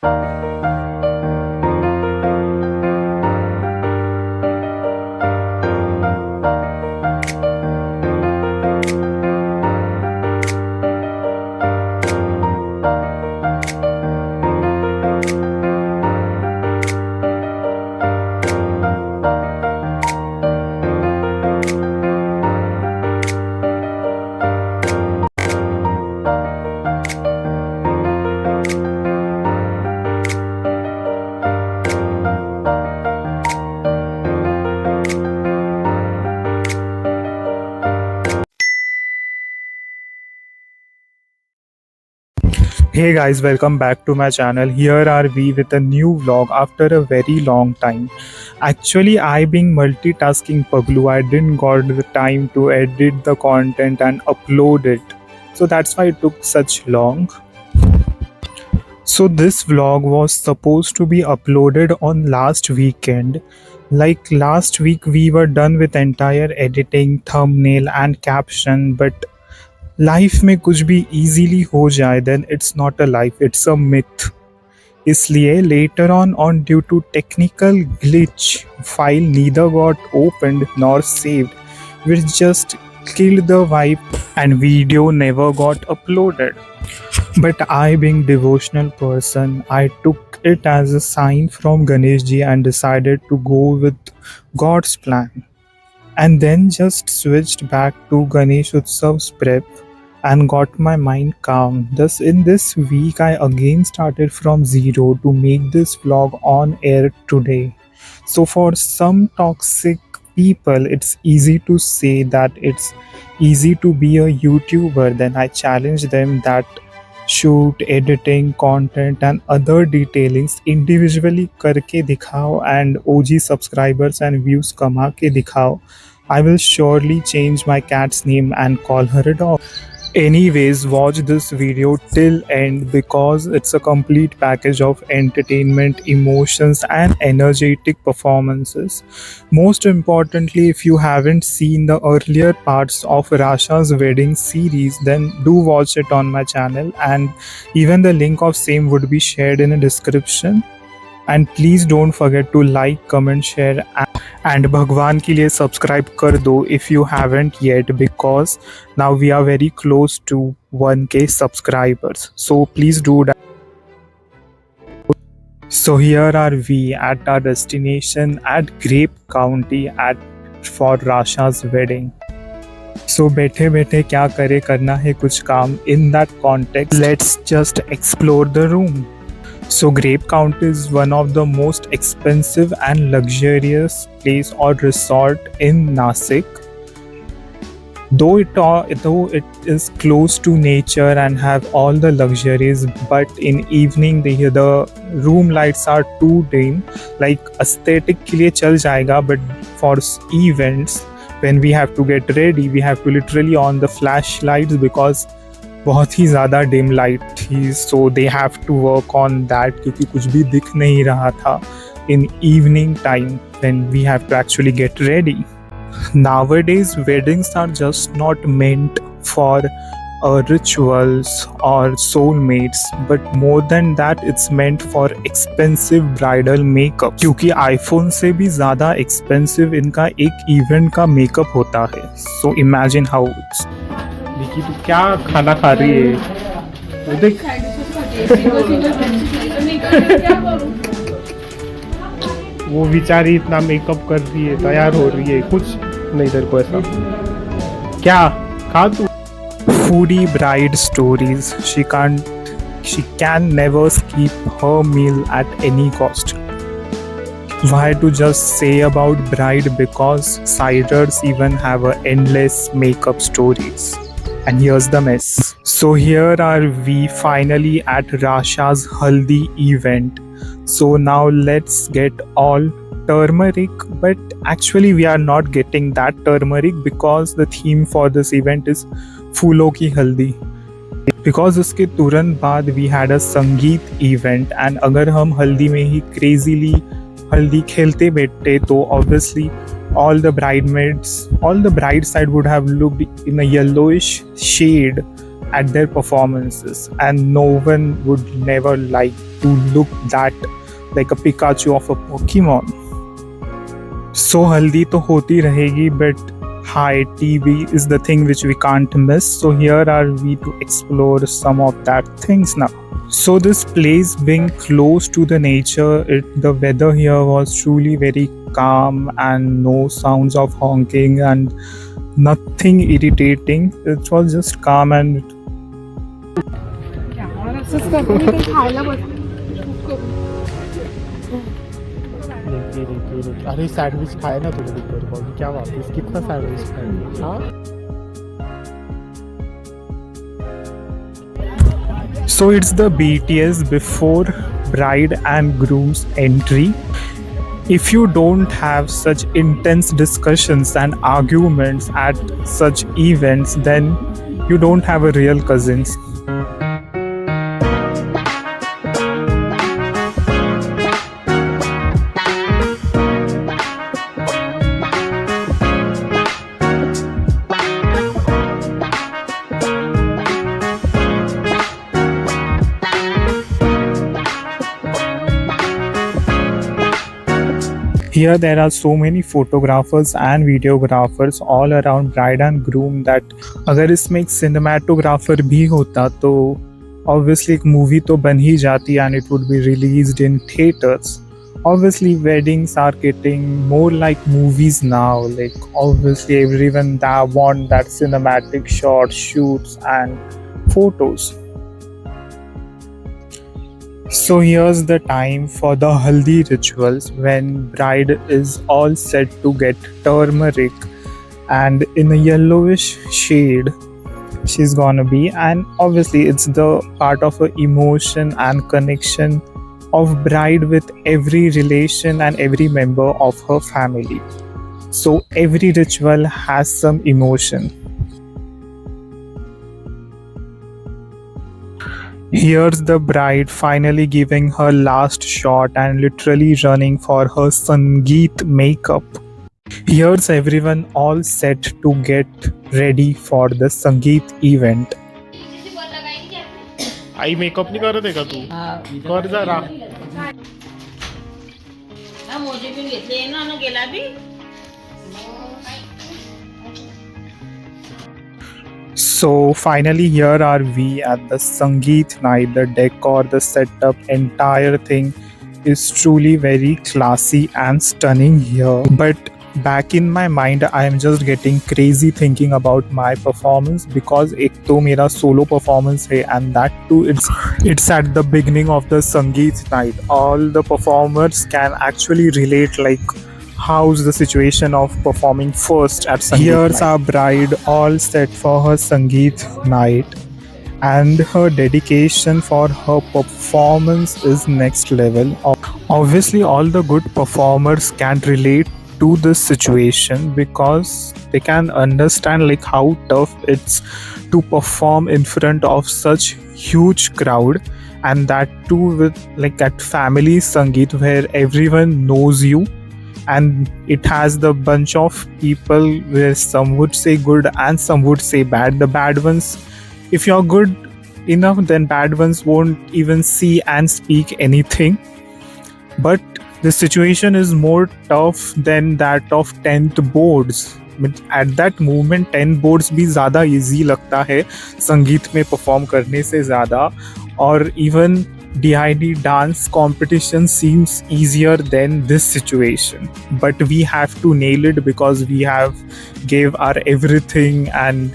Hey guys, welcome back to my channel. Here are we with a new vlog after a very long time. Actually, I being multitasking Paglu, I didn't got the time to edit the content and upload it. So that's why it took such long. So this vlog was supposed to be uploaded on last weekend. Like last week we were done with entire editing, thumbnail and caption, but life में कुछ भी easily हो जाए then it's not a life, it's a myth. इसलिए later on due to technical glitch file neither got opened nor saved, which just killed the vibe and video never got uploaded. But I being devotional person, I took it as a sign from Ganesh ji and decided to go with God's plan, and then just switched back to Ganesh Utsav's prep and got my mind calm. Thus, in this week, I again started from zero to make this vlog on air today. So, for some toxic people, it's easy to say that it's easy to be a YouTuber. Then I challenge them that shoot, editing, content, and other detailings individually करके दिखाओ and OG subscribers and views कमा के दिखाओ. I will surely change my cat's name and call her a dog. Anyways, watch this video till end because it's a complete package of entertainment, emotions, and energetic performances. Most importantly, if you haven't seen the earlier parts of Rasha's wedding series, then do watch it on my channel, and even the link of same would be shared in the description. And please don't forget to like, comment, share, and भगवान के लिए subscribe कर दो if you haven't yet, because now we are very close to 1k subscribers, so please do that. So here are we at our destination at Grape County for Rasha's wedding. So बैठे बैठे क्या करे, करना है कुछ काम. In that context, let's just explore the room. So Grape County is one of the most expensive and luxurious place or resort in Nasik. Though it is close to nature and have all the luxuries, but in evening the room lights are too dim. Like aesthetic के लिए चल जाएगा, but for events when we have to get ready, we have to literally on the flashlights because बहुत ही ज़्यादा dim light थी. So they have to work on that क्योंकि कुछ भी दिख नहीं रहा था in evening time when we have to actually get ready. Nowadays, weddings are just not meant for rituals or soulmates, but more than that, it's meant for expensive bridal makeup. क्योंकि iPhone से भी ज़्यादा expensive इनका एक event का makeup होता है. So imagine how it's. Vicky तू क्या खाना खा रही है? वो देख. वो बेचारी इतना मेकअप कर रही है, तैयार हो रही है, कुछ नहीं तेरे को ऐसा. क्या खा तू? Foodie bride stories. She can never skip her meal at any cost. Why to just say about bride, because siders even have a endless makeup stories. And here's the mess. So here are we finally at Rasha's Haldi event. So now let's get all turmeric, but actually we are not getting that turmeric because the theme for this event is फूलों की हल्दी. Because उसके तुरंत बाद we had a संगीत event, and अगर हम हल्दी में ही crazily हल्दी खेलते बैठते तो obviously all the bride side would have looked in a yellowish shade at their performances, and no one would never like to look that like a Pikachu of a Pokemon. So haldi to hoti rahegi, but high TV is the thing which we can't miss. So here are we to explore some of that things now. So this place being close to the nature, the weather here was truly very calm and no sounds of honking and nothing irritating. It was just calm and असंच करतो मी काही खायला बसते. अरे sandwich खाए ना तुमने दोपहर को, क्या बात है, कितना सैंडविच खाए? हाँ so it's the BTS before bride and groom's entry. If you don't have such intense discussions and arguments at such events, then you don't have a real cousins. Here there are so many photographers and videographers all around bride and groom that अगर इसमें एक cinematographer भी होता तो obviously एक movie तो बन ही जाती and it would be released in theaters. Obviously weddings are getting more like movies now. Like obviously everyone that want that cinematic shots, shoots and photos. So here's the time for the haldi rituals when bride is all set to get turmeric and in a yellowish shade she's gonna be, and obviously it's the part of a emotion and connection of bride with every relation and every member of her family. So every ritual has some emotion. Here's the bride finally giving her last shot and literally running for her Sangeet makeup. Here's everyone all set to get ready for the Sangeet event. Eye makeup नहीं करत आहे का तू? कर जरा. मोजे पण घेतले ना न गेला B. So finally here are we at the Sangeet night. The decor, the setup, entire thing is truly very classy and stunning here. But back in my mind I am just getting crazy thinking about my performance because एक तो मेरा solo performance है and that too it's at the beginning of the Sangeet night. All the performers can actually relate like how's the situation of performing first at Sangeet Here's night. Our bride all set for her Sangeet night and her dedication for her performance is next level. Obviously all the good performers can relate to this situation because they can understand like how tough it's to perform in front of such huge crowd, and that too with like at family Sangeet where everyone knows you and it has the bunch of people where some would say good and some would say bad. The bad ones, if you're good enough, then bad ones won't even see and speak anything. But the situation is more tough than that of 10th boards. But at that moment 10 boards भी ज़्यादा easy लगता है संगीत में perform करने से ज़्यादा, और even DID dance competition seems easier than this situation, but we have to nail it because we have gave our everything, and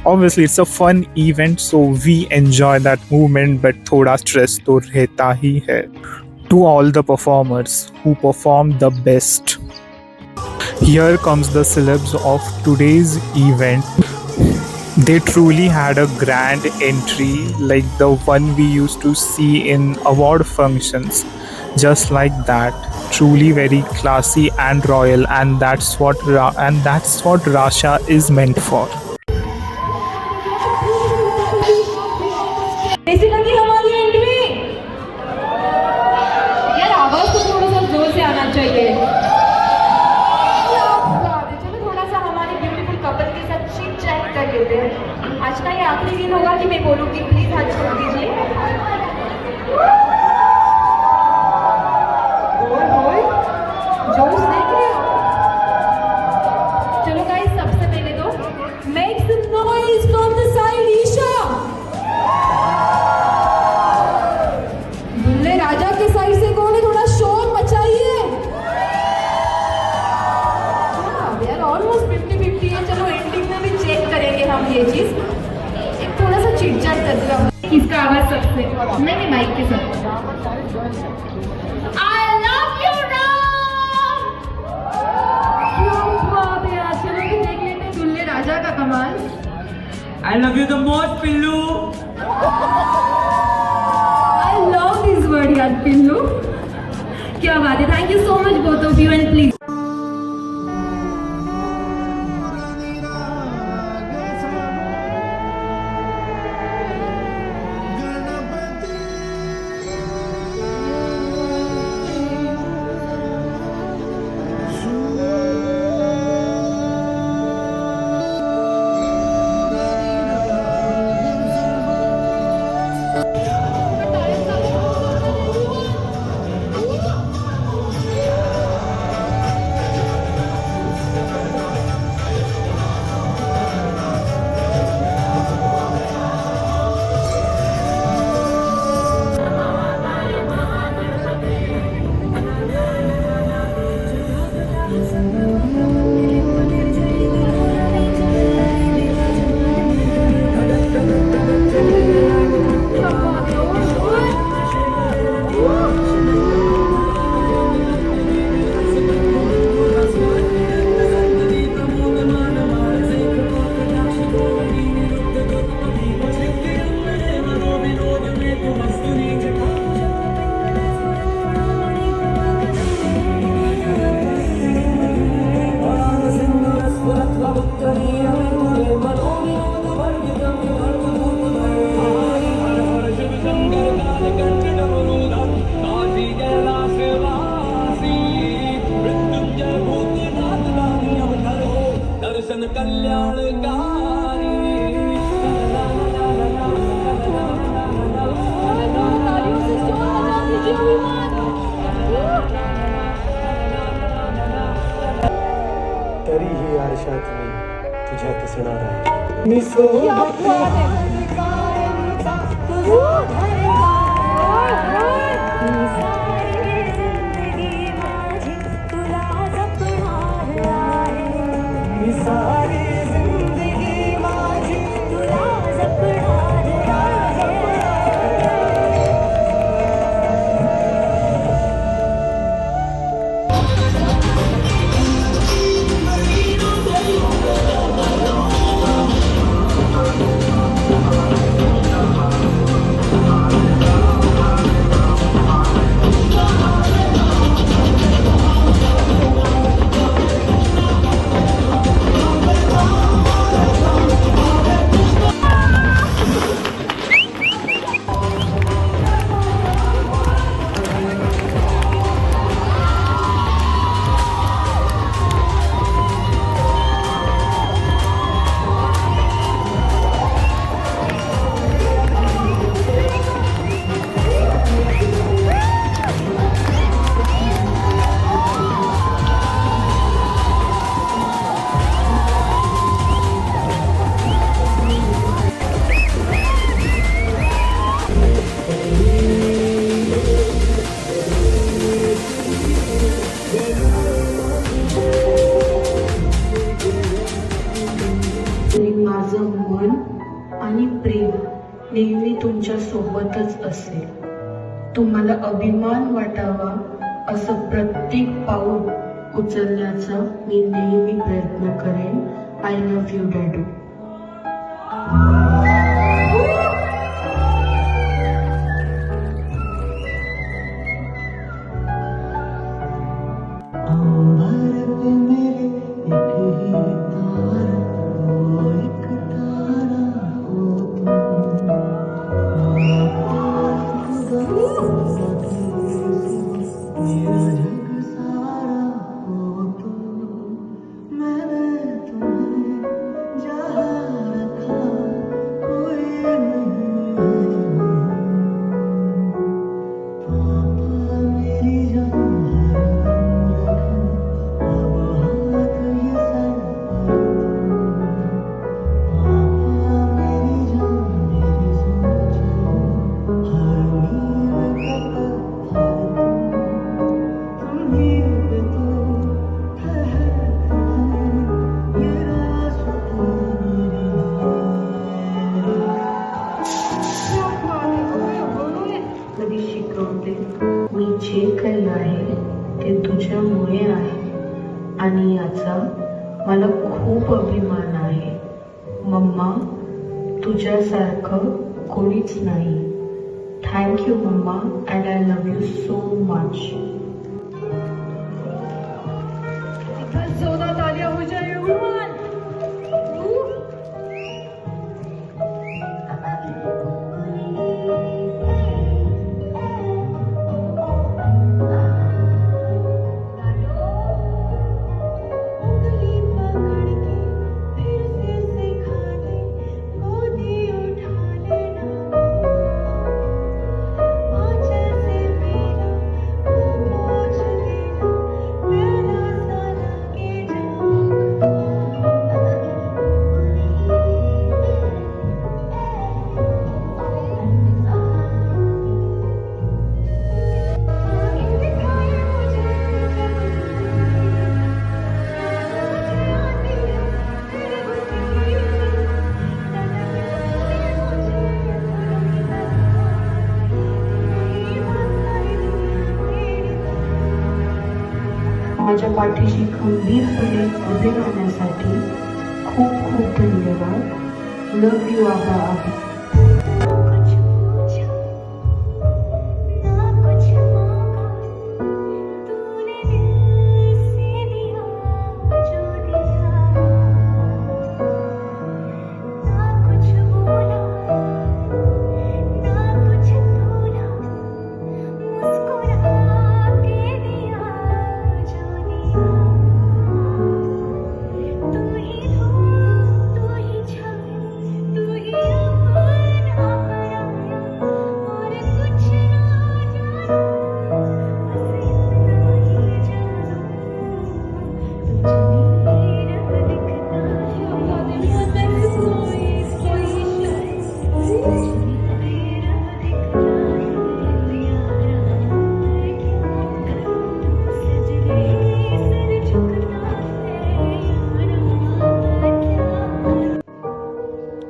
obviously it's a fun event so we enjoy that moment, but thoda stress to rehta hi hai. To all the performers who performed the best, here comes the celebs of today's event. They truly had a grand entry like the one we used to see in award functions, just like that. Truly very classy and royal, and that's what Rasha is meant for. कैसी लगी हमारी entry? यार आवाज तो थोड़ा सा जोर से आना चाहिए. चलो थोड़ा सा हमारे ब्यूटीफुल कपल के साथ चिट चैट कर लेते हैं. आज का ये आखिरी दिन होगा कि मैं इसका आवाज सबसे नहीं माइक के साथ I love you राम। क्या बात है यार, चलो भी देख लेते हैं दुल्हे राजा का कमाल। I love you the most, पिल्लू। I love this word यार पिल्लू, क्या बात है। Thank you so much both of you and please Darshan Kalyankari. तरीही आरशात मी तुझ्या दिसणार आहे। माझं मन आणि प्रेम नेहमी तुमच्या सोबतच असेल। तुम्हाला अभिमान वाटावा असं प्रत्येक पाऊल उचलण्याचा मी नेहमी प्रयत्न करेन। आय लव्ह यू डॅडू। कधी शिकवते, मी जे काही आहे ते तुझ्यामुळे आहे आणि याचा मला खूप अभिमान आहे. मम्मा, तुझ्यासारखं कोणीच नाही. Thank you mumma and I love you so much. जोरदार तालियां हो जाए everyone. माझ्या पाठीशी खंबीरपणे उभे राहण्यासाठी खूप खूप धन्यवाद. लव यू आबा आबी.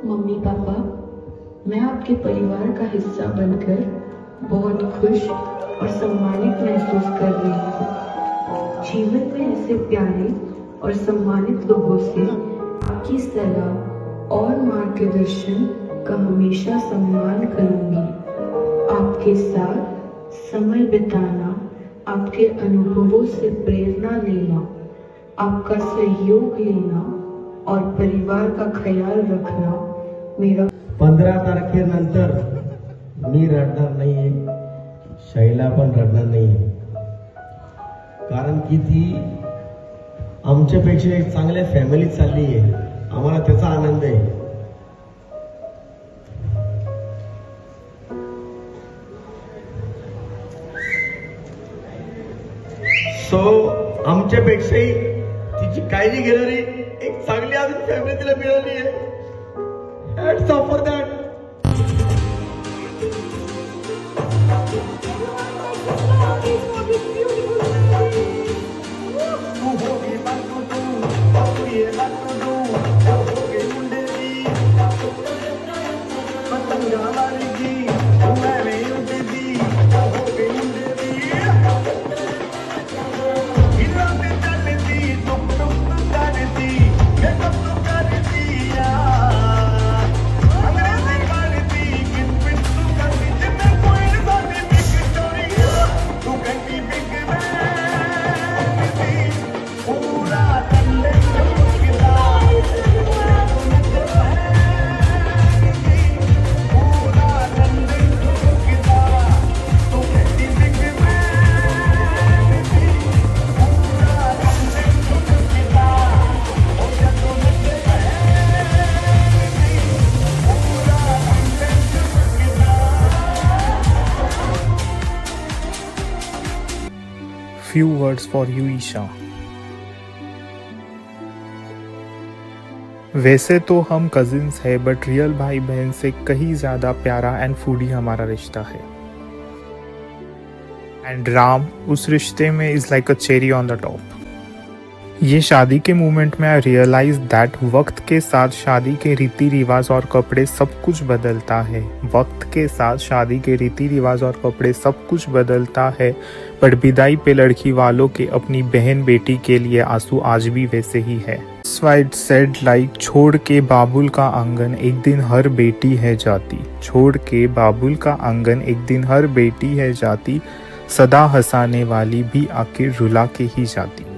मम्मी पापा, मैं आपके परिवार का हिस्सा बनकर बहुत खुश और सम्मानित महसूस कर रही हूँ. जीवन में ऐसे प्यारे और सम्मानित लोगों से आपकी सलाह और मार्गदर्शन का हमेशा सम्मान करूंगी. आपके साथ समय बिताना, आपके अनुभवों से प्रेरणा लेना, आपका सहयोग लेना और परिवार का ख्याल रखना मेरा 15 तारखेनंतर मी रडणार नाहीये, शैला पण रडणार नाहीये. कारण की ती आमच्यापेक्षा एक चांगल्या फॅमिलीत चालली आहे. आम्हाला त्याचा आनंद आहे. सो आमच्यापेक्षाही तिची काळजी घेणारी एक चांगली अजून फॅमिली तिला मिळाली आहे. Hats off for that. Few words for you, Isha. वैसे तो हम कजिन्स है, बट रियल भाई बहन से कहीं ज्यादा प्यारा एंड फूडी हमारा रिश्ता है. एंड राम उस रिश्ते में is like a cherry on the top. ये शादी के मोमेंट में आई रियलाइज दैट वक्त के साथ शादी के रीति रिवाज और कपड़े सब कुछ बदलता है। वक्त के साथ शादी के रीति रिवाज और कपड़े सब कुछ बदलता है, पर विदाई पे लड़की वालों के अपनी बहन बेटी के लिए आंसू आज भी वैसे ही है। स्वाइट सेड लाइक छोड़ के बाबुल का आंगन एक दिन हर बेटी है जाती। छोड़ के बाबुल का आंगन एक दिन हर बेटी है जाती, सदा हंसाने वाली भी आखिर रुला के ही जाती।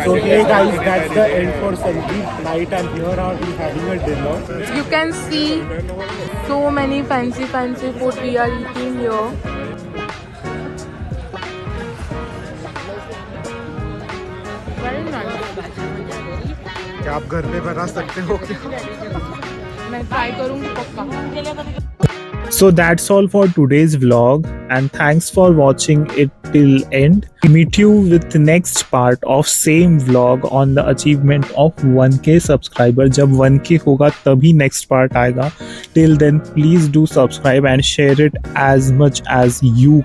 So hey guys, that's the end for Sandeep night, and here are we having a dinner. You can see so many fancy food we are eating here. Very nice. क्या आप घर में बना सकते हो क्या? मैं ट्राई करूंगी पक्का. So that's all for today's vlog, and thanks for watching it till end. Meet you with the next part of same vlog on the achievement of 1K subscriber. जब 1K होगा तभी next part आएगा. Till then please do subscribe and share it as much as you